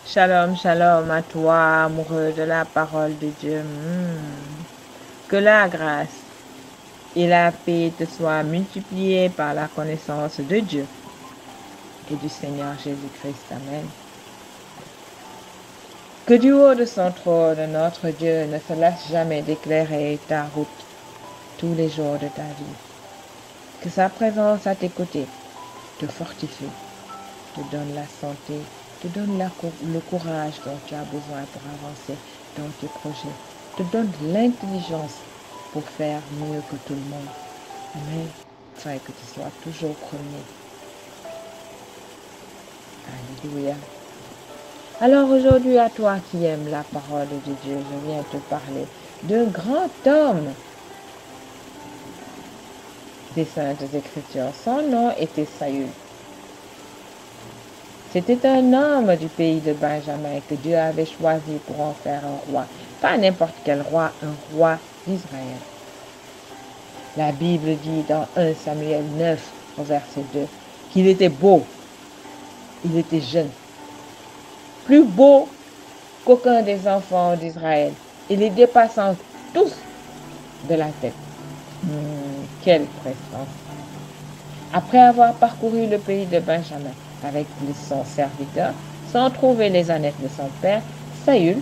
Shalom, shalom à toi, amoureux de la parole de Dieu. Que la grâce et la paix te soient multipliées par la connaissance de Dieu et du Seigneur Jésus-Christ. Amen. Que du haut de son trône, notre Dieu ne se lasse jamais d'éclairer ta route tous les jours de ta vie. Que sa présence à tes côtés te fortifie, te donne la santé, te donne le courage dont tu as besoin pour avancer dans tes projets, te donne l'intelligence pour faire mieux que tout le monde. Amen. Afin que tu sois toujours premier. Alléluia. Alors aujourd'hui, à toi qui aimes la parole de Dieu, je viens te parler d'un grand homme des Saintes Écritures. Son nom était Saül. C'était un homme du pays de Benjamin que Dieu avait choisi pour en faire un roi. Pas n'importe quel roi, un roi d'Israël. La Bible dit dans 1 Samuel 9, au verset 2, qu'il était beau, il était jeune, plus beau qu'aucun des enfants d'Israël, et les dépassant tous de la tête. Quelle prestance! Après avoir parcouru le pays de Benjamin avec son serviteur, sans trouver les ânettes de son père, Saül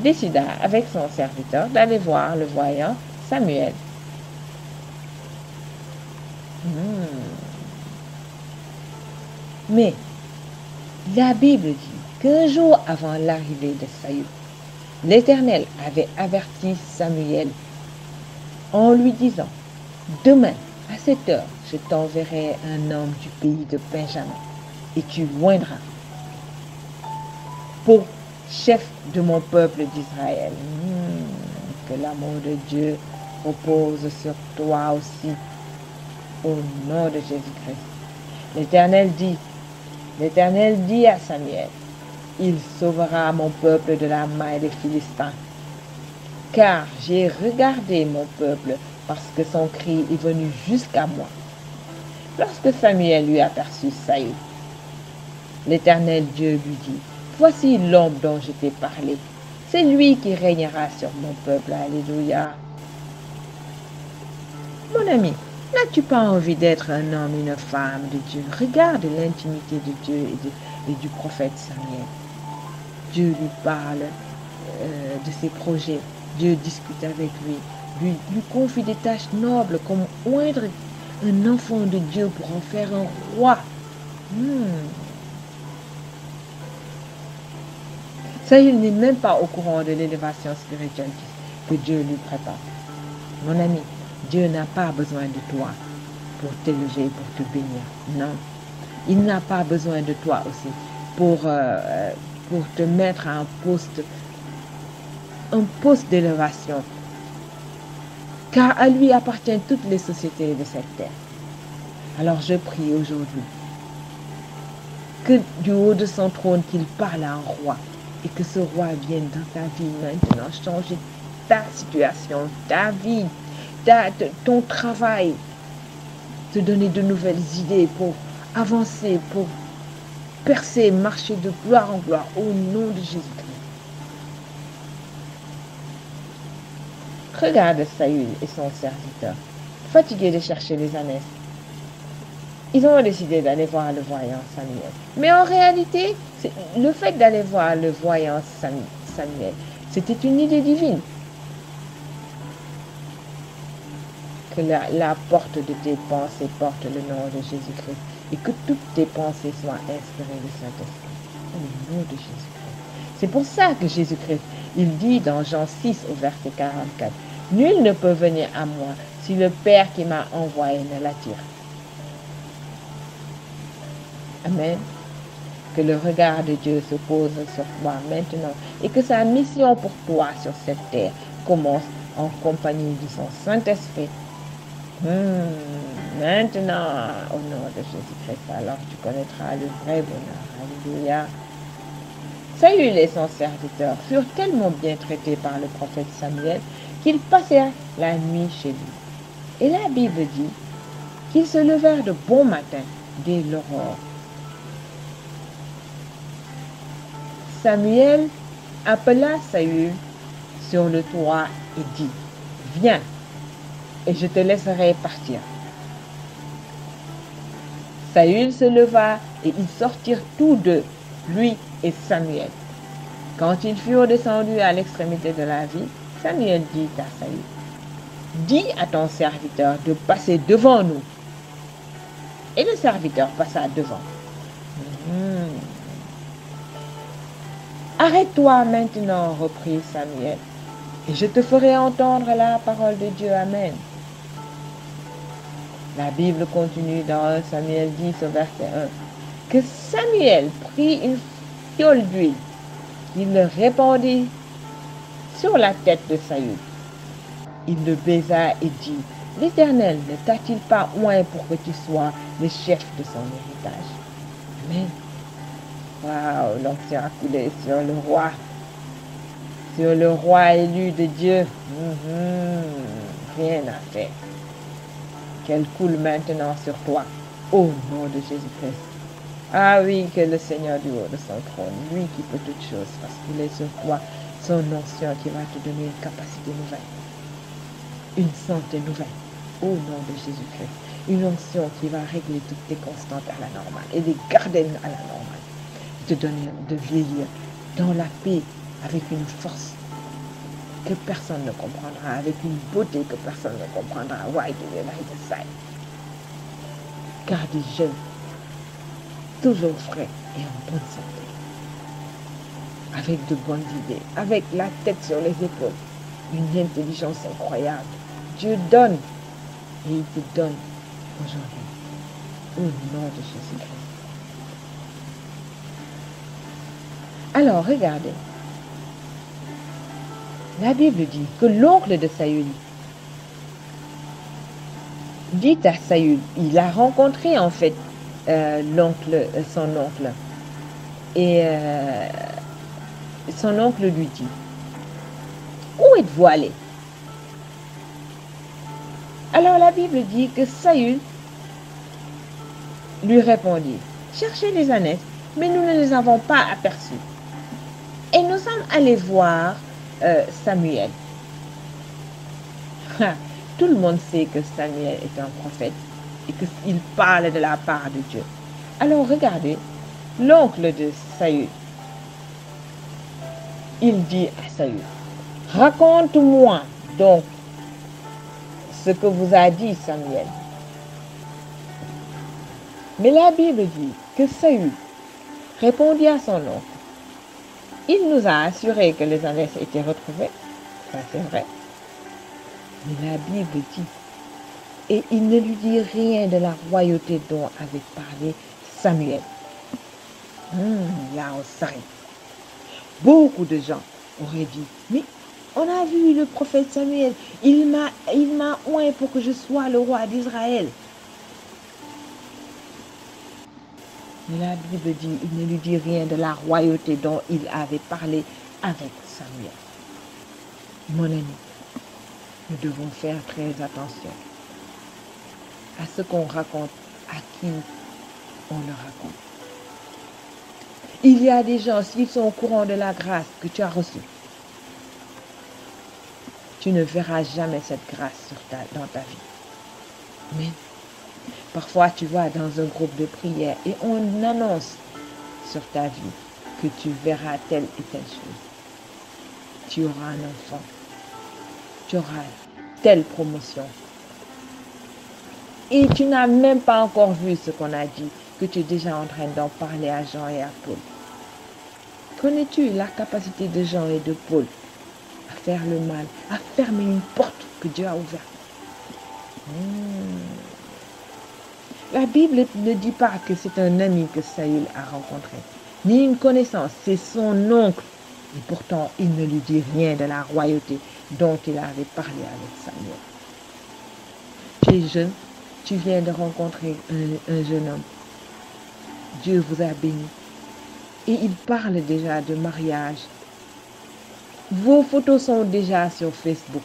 décida avec son serviteur d'aller voir le voyant Samuel. Mais la Bible dit qu'un jour avant l'arrivée de Saül, l'Éternel avait averti Samuel en lui disant: demain, à cette heure, je t'enverrai un homme du pays de Benjamin, et tu oindras pour chef de mon peuple d'Israël. Que l'amour de Dieu repose sur toi aussi, au nom de Jésus-Christ. L'Éternel dit à Samuel: il sauvera mon peuple de la main des Philistins. Car j'ai regardé mon peuple, parce que son cri est venu jusqu'à moi. Lorsque Samuel lui aperçut Saül, l'Éternel Dieu lui dit: voici l'homme dont je t'ai parlé. C'est lui qui régnera sur mon peuple. Alléluia. Mon ami, n'as-tu pas envie d'être un homme, une femme de Dieu? Regarde l'intimité de Dieu et du prophète Samuel. Dieu lui parle de ses projets. Dieu discute avec lui confie des tâches nobles comme oindre un enfant de Dieu pour en faire un roi. Saül n'est même pas au courant de l'élévation spirituelle que Dieu lui prépare. Mon ami, Dieu n'a pas besoin de toi pour t'élever, pour te bénir. Non. Il n'a pas besoin de toi aussi pour te mettre à un poste d'élévation. Car à lui appartiennent toutes les sociétés de cette terre. Alors je prie aujourd'hui que du haut de son trône qu'il parle à un roi et que ce roi vienne dans ta vie maintenant changer ta situation, ta vie, ton travail, te donner de nouvelles idées pour avancer, pour percer, marcher de gloire en gloire au nom de Jésus-Christ. Regarde Saül et son serviteur, fatigués de chercher les ânesses. Ils ont décidé d'aller voir le voyant Samuel. Mais en réalité, le fait d'aller voir le voyant Samuel, c'était une idée divine. Que la porte de tes pensées porte le nom de Jésus-Christ et que toutes tes pensées soient inspirées du Saint-Esprit. Au nom de Jésus-Christ. C'est pour ça que Jésus-Christ, il dit dans Jean 6 au verset 44, « Nul ne peut venir à moi si le Père qui m'a envoyé ne l'attire. » Amen. Que le regard de Dieu se pose sur toi maintenant et que sa mission pour toi sur cette terre commence en compagnie de son Saint-Esprit. Maintenant, au nom de Jésus-Christ, alors tu connaîtras le vrai bonheur. Alléluia. Saül et son serviteur furent tellement bien traités par le prophète Samuel qu'ils passèrent la nuit chez lui. Et la Bible dit qu'ils se levèrent de bon matin dès l'aurore Samuel appela Saül sur le toit et dit, viens, et je te laisserai partir. Saül se leva et ils sortirent tous deux, lui et Samuel. Quand ils furent descendus à l'extrémité de la ville, Samuel dit à Saül, dis à ton serviteur de passer devant nous. Et le serviteur passa devant. Arrête-toi maintenant, reprit Samuel, et je te ferai entendre la parole de Dieu. Amen. La Bible continue dans 1 Samuel 10 au verset 1 que Samuel prit une fiole d'huile, il le répandit sur la tête de Saül. Il le baisa et dit, l'Éternel ne t'a-t-il pas oint pour que tu sois le chef de son héritage? Amen. Waouh, l'onction a coulé sur le roi élu de Dieu. Rien à faire. Qu'elle coule maintenant sur toi, au nom de Jésus-Christ. Ah oui, que le Seigneur du haut de son trône, lui qui peut toutes choses, parce qu'il est sur toi, son onction qui va te donner une capacité nouvelle, une santé nouvelle, au nom de Jésus-Christ. Une onction qui va régler toutes tes constantes à la normale et les garder à la normale. Te donner de vieillir dans la paix, avec une force que personne ne comprendra, avec une beauté que personne ne comprendra. Why do you like the sight? Garder jeune, toujours frais et en bonne santé, avec de bonnes idées, avec la tête sur les épaules, une intelligence incroyable. Dieu donne et il te donne aujourd'hui, au nom de Jésus-Christ. Alors, regardez. La Bible dit que l'oncle de Saül dit à Saül, il a rencontré en fait son oncle. Et son oncle lui dit, où êtes-vous allé? Alors la Bible dit que Saül lui répondit, cherchez les ânesses, mais nous ne les avons pas aperçus. Et nous sommes allés voir Samuel. Tout le monde sait que Samuel est un prophète et qu'il parle de la part de Dieu. Alors regardez, l'oncle de Saül, il dit à Saül, raconte-moi donc ce que vous a dit Samuel. Mais la Bible dit que Saül répondit à son oncle, il nous a assuré que les ânesses étaient retrouvées, ça c'est vrai. Mais la Bible dit, et il ne lui dit rien de la royauté dont avait parlé Samuel. Là on s'arrête. Beaucoup de gens auraient dit, mais on a vu le prophète Samuel, il m'a oint pour que je sois le roi d'Israël. Mais la Bible dit, il ne lui dit rien de la royauté dont il avait parlé avec Samuel. Mon ami, nous devons faire très attention à ce qu'on raconte, à qui on le raconte. Il y a des gens, s'ils sont au courant de la grâce que tu as reçue, tu ne verras jamais cette grâce dans ta vie. Mais parfois, tu vas dans un groupe de prière et on annonce sur ta vie que tu verras telle et telle chose. Tu auras un enfant. Tu auras telle promotion. Et tu n'as même pas encore vu ce qu'on a dit, que tu es déjà en train d'en parler à Jean et à Paul. Connais-tu la capacité de Jean et de Paul à faire le mal, à fermer une porte que Dieu a ouverte? La Bible ne dit pas que c'est un ami que Saül a rencontré, ni une connaissance, c'est son oncle. Et pourtant, il ne lui dit rien de la royauté dont il avait parlé avec Samuel. Tu es jeune, tu viens de rencontrer un jeune homme. Dieu vous a béni. Et il parle déjà de mariage. Vos photos sont déjà sur Facebook.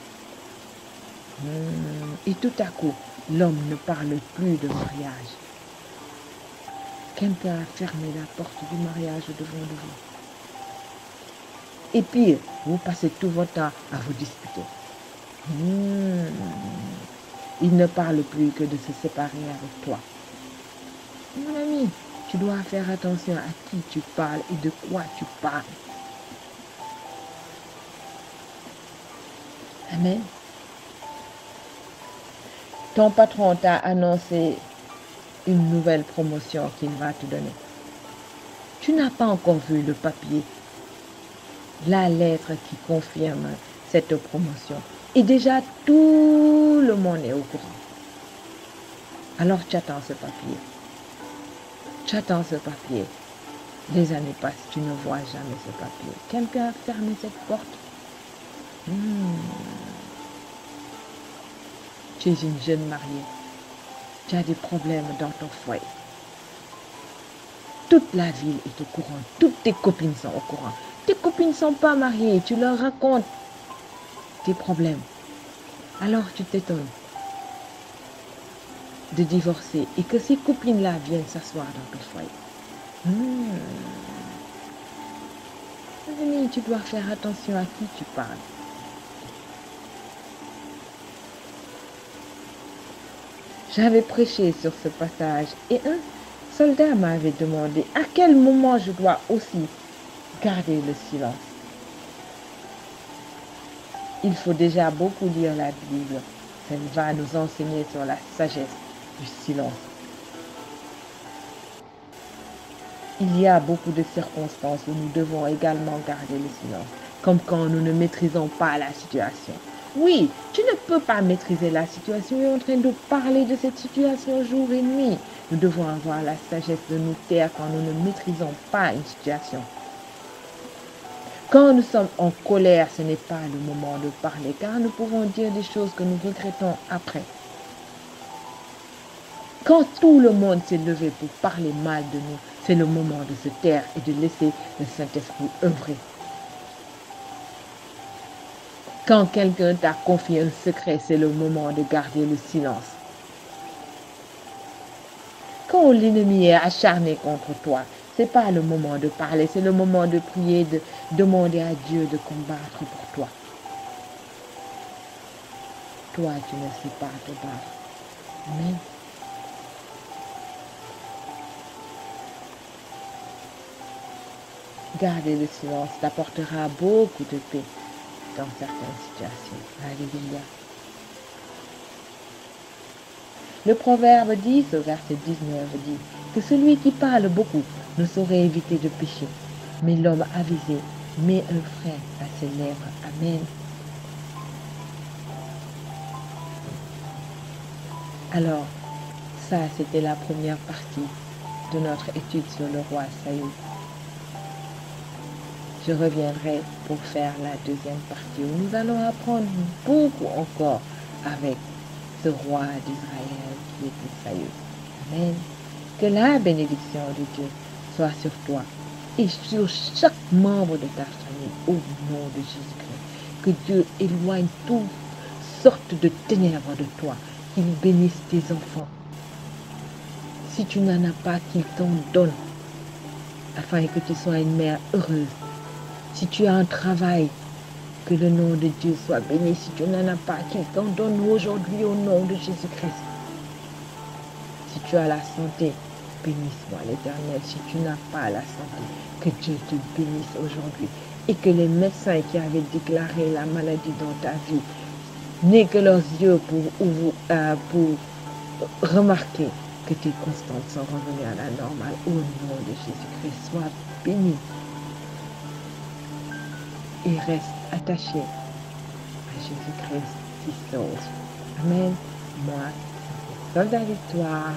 Et tout à coup, l'homme ne parle plus de mariage. Quelqu'un a fermé la porte du mariage devant vous. Et pire, vous passez tout votre temps à vous disputer. Il ne parle plus que de se séparer avec toi. Mon ami, tu dois faire attention à qui tu parles et de quoi tu parles. Amen. Ton patron t'a annoncé une nouvelle promotion qu'il va te donner. Tu n'as pas encore vu le papier, la lettre qui confirme cette promotion. Et déjà, tout le monde est au courant. Alors, tu attends ce papier. Tu attends ce papier. Les années passent, tu ne vois jamais ce papier. Quelqu'un a fermé cette porte. Tu es une jeune mariée. Tu as des problèmes dans ton foyer. Toute la ville est au courant. Toutes tes copines sont au courant. Tes copines ne sont pas mariées. Tu leur racontes tes problèmes. Alors tu t'étonnes de divorcer et que ces copines-là viennent s'asseoir dans ton foyer. Mes amis, tu dois faire attention à qui tu parles. J'avais prêché sur ce passage et un soldat m'avait demandé à quel moment je dois aussi garder le silence. Il faut déjà beaucoup lire la Bible. Elle va nous enseigner sur la sagesse du silence. Il y a beaucoup de circonstances où nous devons également garder le silence, comme quand nous ne maîtrisons pas la situation. Oui, tu ne peux pas maîtriser la situation et en train de parler de cette situation jour et nuit. Nous devons avoir la sagesse de nous taire quand nous ne maîtrisons pas une situation. Quand nous sommes en colère, ce n'est pas le moment de parler, car nous pouvons dire des choses que nous regrettons après. Quand tout le monde s'est levé pour parler mal de nous, c'est le moment de se taire et de laisser le Saint-Esprit œuvrer. Quand quelqu'un t'a confié un secret, c'est le moment de garder le silence. Quand l'ennemi est acharné contre toi, ce n'est pas le moment de parler, c'est le moment de prier, de demander à Dieu de combattre pour toi. Toi, tu ne sais pas te battre. Amen. Garder le silence t'apportera beaucoup de paix dans certaines situations. Alléluia. Le Proverbe 10 au verset 19 dit que celui qui parle beaucoup ne saurait éviter de pécher, mais l'homme avisé met un frein à ses lèvres. Amen. Alors, ça c'était la première partie de notre étude sur le roi Saül. Je reviendrai pour faire la deuxième partie où nous allons apprendre beaucoup encore avec ce roi d'Israël qui était Saül. Amen. Que la bénédiction de Dieu soit sur toi et sur chaque membre de ta famille au nom de Jésus-Christ. Que Dieu éloigne toutes sortes de ténèbres de toi, qu'il bénisse tes enfants. Si tu n'en as pas, qu'il t'en donne, afin que tu sois une mère heureuse. Si tu as un travail, que le nom de Dieu soit béni. Si tu n'en as pas, qu'il t'en donne aujourd'hui au nom de Jésus-Christ. Si tu as la santé, bénisse-moi l'Éternel. Si tu n'as pas la santé, que Dieu te bénisse aujourd'hui. Et que les médecins qui avaient déclaré la maladie dans ta vie n'aient que leurs yeux pour remarquer que tes constantes sont revenues à la normale. Au nom de Jésus-Christ, sois béni. Et reste attaché à Jésus-Christ qui sauve. Amen. Moi, c'est Soldat Victoire.